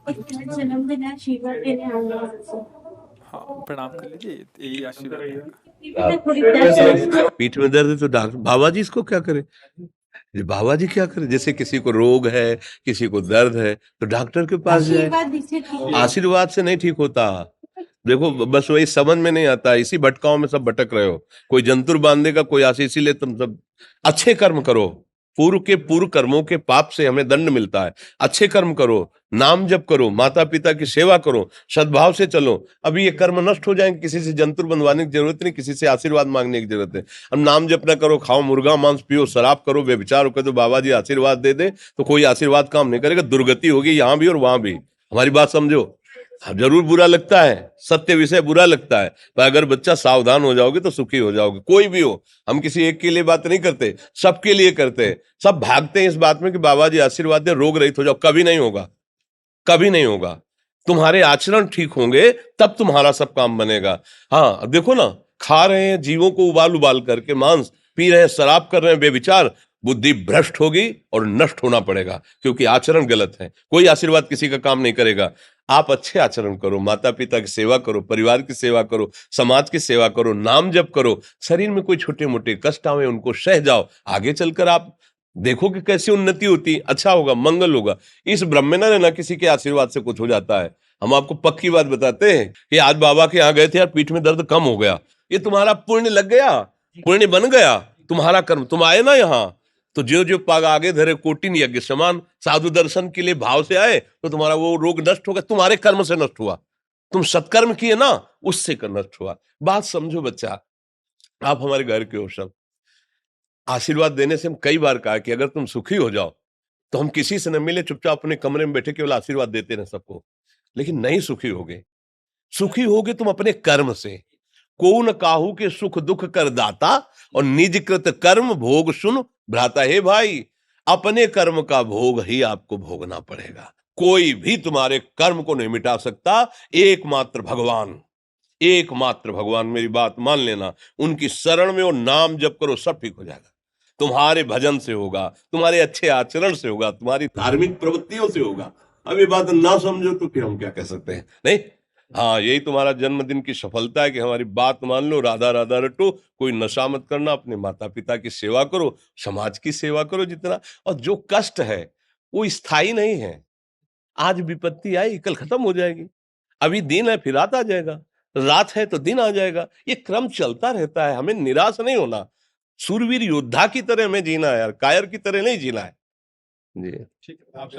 जन्मदिन है, आशीर्वाद देने आऊंगा आपसे। हाँ, प्रणाम कर लीजिए, यही आशीर्वाद रहेगा। थोड़ी दर्द पीठ में दर्द है तो डॉक्टर बाबा जी इसको क्या करे? ये बाबा जी क्या करे? जैसे किसी को रोग है, किसी को दर्द है तो डॉक्टर के पास जाए। आशीर्वाद दीजिए ठीक। आशीर्वाद से नहीं ठीक होता। देखो बस वही समझ में नहीं आता, इसी भटकाओं में सब भटक रहे हो। कोई जंतुर बांध देगा, कोई आशीष, इसीलिए तुम सब अच्छे कर्म करो। पूर्व के पूर्व कर्मों के पाप से हमें दंड मिलता है। अच्छे कर्म करो, नाम जप करो, माता पिता की सेवा करो, सद्भाव से चलो। अभी ये कर्म नष्ट हो जाएंगे, किसी से जंतुर बंधवाने की जरूरत नहीं, किसी से आशीर्वाद मांगने की जरूरत है। अब नाम जप ना करो, खाओ मुर्गा मांस, पियो शराब, करो व्यभिचार, करो तो बाबा जी आशीर्वाद दे दे तो कोई आशीर्वाद काम नहीं करेगा। दुर्गति होगी यहाँ भी और वहां भी। हमारी बात समझो। हाँ, जरूर बुरा लगता है, सत्य विषय बुरा लगता है, पर अगर बच्चा सावधान हो जाओगे तो सुखी हो जाओगे। कोई भी हो, हम किसी एक के लिए बात नहीं करते, सबके लिए करते हैं। सब भागते हैं इस बात में कि बाबा जी आशीर्वाद दे, रोग रहित हो जाओ। कभी नहीं होगा, कभी नहीं होगा। तुम्हारे आचरण ठीक होंगे तब तुम्हारा सब काम बनेगा। हाँ देखो ना, खा रहे हैं जीवों को उबाल उबाल करके मांस, पी रहे हैं शराब, कर रहे हैं बेविचार, बुद्धि भ्रष्ट होगी और नष्ट होना पड़ेगा, क्योंकि आचरण गलत है। कोई आशीर्वाद किसी का काम नहीं करेगा। आप अच्छे आचरण करो, माता पिता की सेवा करो, परिवार की सेवा करो, समाज की सेवा करो, नाम जप करो। शरीर में कोई छोटे मोटे कष्ट आवे उनको सह जाओ, आगे चलकर आप देखो कि कैसी उन्नति होती, अच्छा होगा, मंगल होगा। इस ब्रह्म में ना रहना, किसी के आशीर्वाद से कुछ हो जाता है। हम आपको पक्की बात बताते हैं कि आज बाबा के यहाँ गए थे यार, पीठ में दर्द कम हो गया। ये तुम्हारा पुण्य लग गया, पुण्य बन गया, तुम्हारा कर्म। तुम आए ना यहाँ, तो जो जो पाग आगे धरे कोटिन यज्ञ समान, साधु दर्शन के लिए भाव से आए तो तुम्हारा वो रोग नष्ट हो गया, तुम्हारे कर्म से नष्ट हुआ। तुम सत्कर्म किए ना, उससे कर नष्ट हुआ। बात समझो बच्चा, आप हमारे घर के हो सब। आशीर्वाद देने से हम कई बार कहा कि अगर तुम सुखी हो जाओ तो हम किसी से न मिले, चुपचाप अपने कमरे में बैठे केवल आशीर्वाद देते रहे सबको। लेकिन नहीं सुखी होगे। सुखी होगे तुम अपने कर्म से। को न काहू के सुख दुख कर दाता, और निज कृत कर्म भोग सुन भ्राता। हे भाई, अपने कर्म का भोग ही आपको भोगना पड़ेगा। कोई भी तुम्हारे कर्म को नहीं मिटा सकता, एकमात्र भगवान। एकमात्र भगवान, मेरी बात मान लेना। उनकी शरण में और नाम जप करो, सब ठीक हो जाएगा। तुम्हारे भजन से होगा, तुम्हारे अच्छे आचरण से होगा, तुम्हारी धार्मिक प्रवृत्तियों से होगा। अब ये बात ना समझो तो फिर हम क्या कह सकते हैं? नहीं, हाँ, यही तुम्हारा जन्मदिन की सफलता है कि हमारी बात मान लो, राधा राधा रटो, कोई नशा मत करना, अपने माता पिता की सेवा करो, समाज की सेवा करो जितना। और जो कष्ट है वो स्थायी नहीं है। आज विपत्ति आई, कल खत्म हो जाएगी। अभी दिन है, फिर रात आ जाएगा, रात है तो दिन आ जाएगा। ये क्रम चलता रहता है, हमें निराश नहीं होना। सूरवीर योद्धा की तरह हमें जीना है यार, कायर की तरह नहीं जीना है। जी। ठीक है, आप